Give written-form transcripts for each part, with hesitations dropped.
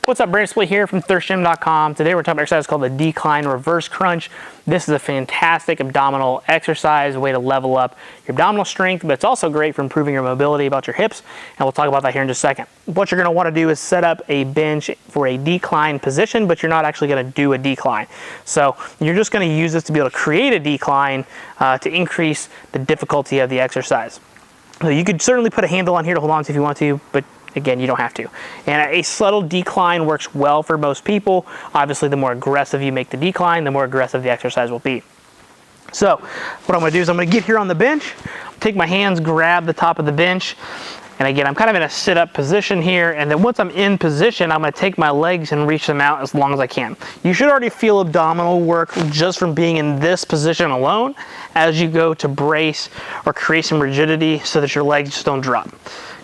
What's up, Brandon Split here from thirstgym.com. Today we're talking about an exercise called the decline reverse crunch. This is a fantastic abdominal exercise, a way to level up your abdominal strength, but it's also great for improving your mobility about your hips, and we'll talk about that here in just a second. What you're going to want to do is set up a bench for a decline position, but you're not actually going to do a decline. So you're just going to use this to be able to create a decline to increase the difficulty of the exercise. So you could certainly put a handle on here to hold on to if you want to, but again, you don't have to. And a subtle decline works well for most people. Obviously, the more aggressive you make the decline, the more aggressive the exercise will be. So what I'm going to do is I'm going to get here on the bench, take my hands, grab the top of the bench, and again, I'm kind of in a sit-up position here, and then once I'm in position, I'm going to take my legs and reach them out as long as I can. You should already feel abdominal work just from being in this position alone as you go to brace or create some rigidity so that your legs just don't drop.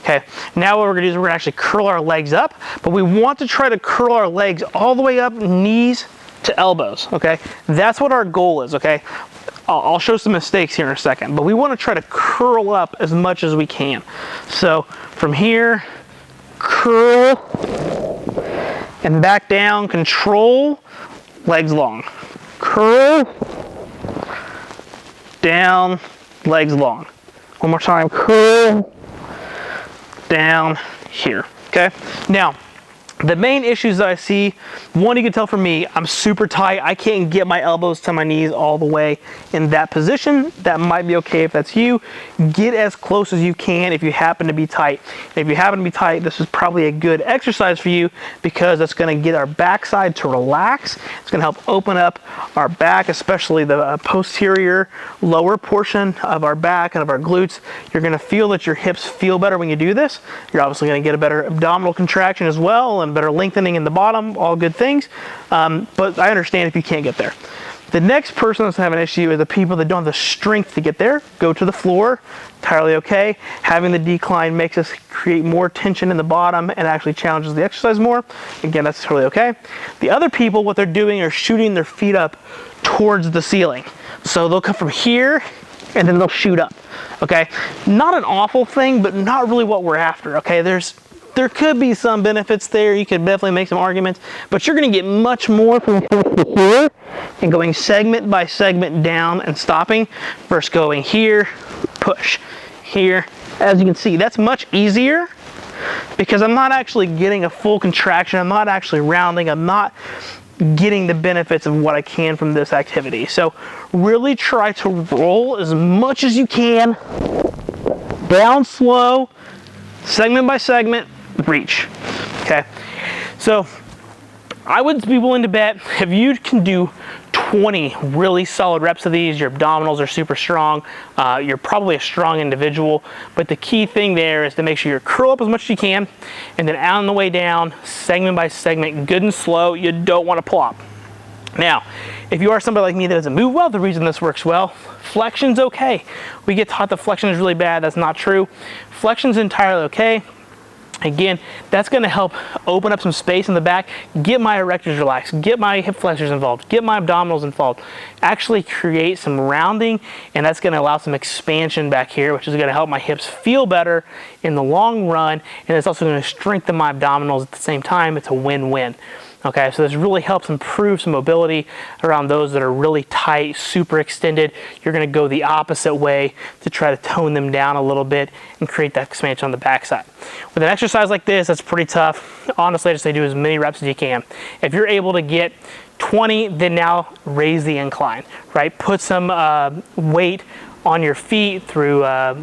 Okay, now what we're gonna do is we're gonna actually curl our legs up, but we want to try to curl our legs all the way up, knees to elbows, okay? That's what our goal is, okay? I'll show some mistakes here in a second, but we wanna try to curl up as much as we can. So from here, curl, and back down, control, legs long. Curl, down, legs long. One more time, curl, down here, okay? Now, the main issues that I see, one, you can tell from me, I'm super tight. I can't get my elbows to my knees all the way in that position. That might be okay if that's you. Get as close as you can if you happen to be tight. If you happen to be tight, this is probably a good exercise for you because it's gonna get our backside to relax. It's gonna help open up our back, especially the posterior lower portion of our back and of our glutes. You're gonna feel that your hips feel better when you do this. You're obviously gonna get a better abdominal contraction as well, and better lengthening in the bottom, all good things. But I understand if you can't get there. The next person that's having an issue is the people that don't have the strength to get there. Go to the floor, entirely okay. Having the decline makes us create more tension in the bottom and actually challenges the exercise more. Again, that's totally okay. The other people, what they're doing are shooting their feet up towards the ceiling. So they'll come from here and then they'll shoot up, okay? Not an awful thing, but not really what we're after, okay? There could be some benefits there. You could definitely make some arguments, but you're gonna get much more from here and going segment by segment down and stopping versus going here, push, here. As you can see, that's much easier because I'm not actually getting a full contraction. I'm not actually rounding. I'm not getting the benefits of what I can from this activity. So really try to roll as much as you can, down slow, segment by segment, reach, okay? So I would be willing to bet if you can do 20 really solid reps of these, your abdominals are super strong, you're probably a strong individual, but the key thing there is to make sure you curl up as much as you can, and then on the way down, segment by segment, good and slow. You don't want to plop. Now, if you are somebody like me that doesn't move well, the reason this works well, flexion's okay. We get taught that flexion is really bad. That's not true. Flexion's entirely okay. Again, that's going to help open up some space in the back, get my erectors relaxed, get my hip flexors involved, get my abdominals involved, actually create some rounding, and that's going to allow some expansion back here, which is going to help my hips feel better in the long run, and it's also going to strengthen my abdominals at the same time. It's a win-win. Okay, so this really helps improve some mobility around those that are really tight, super extended. You're gonna go the opposite way to try to tone them down a little bit and create that expansion on the backside. With an exercise like this, that's pretty tough. Honestly, I just say do as many reps as you can. If you're able to get 20, then now raise the incline, right? Put some weight on your feet through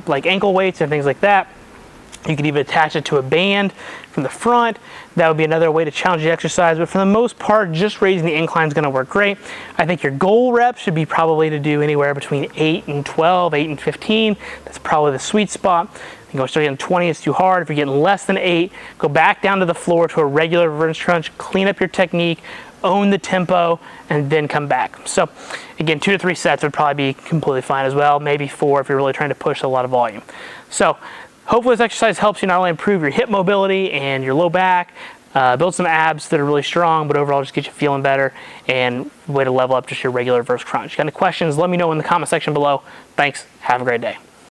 like ankle weights and things like that. You could even attach it to a band from the front. That would be another way to challenge the exercise, but for the most part, just raising the incline is going to work great. I think your goal rep should be probably to do anywhere between 8 and 12, 8 and 15. That's probably the sweet spot. You go start getting 20, it's too hard. If you're getting less than 8, go back down to the floor to a regular reverse crunch, clean up your technique, own the tempo, and then come back. So again, 2 to 3 sets would probably be completely fine as well. Maybe 4 if you're really trying to push a lot of volume. So hopefully this exercise helps you not only improve your hip mobility and your low back, build some abs that are really strong, but overall just get you feeling better, and way to level up just your regular versus crunch. Got any questions, let me know in the comment section below. Thanks, have a great day.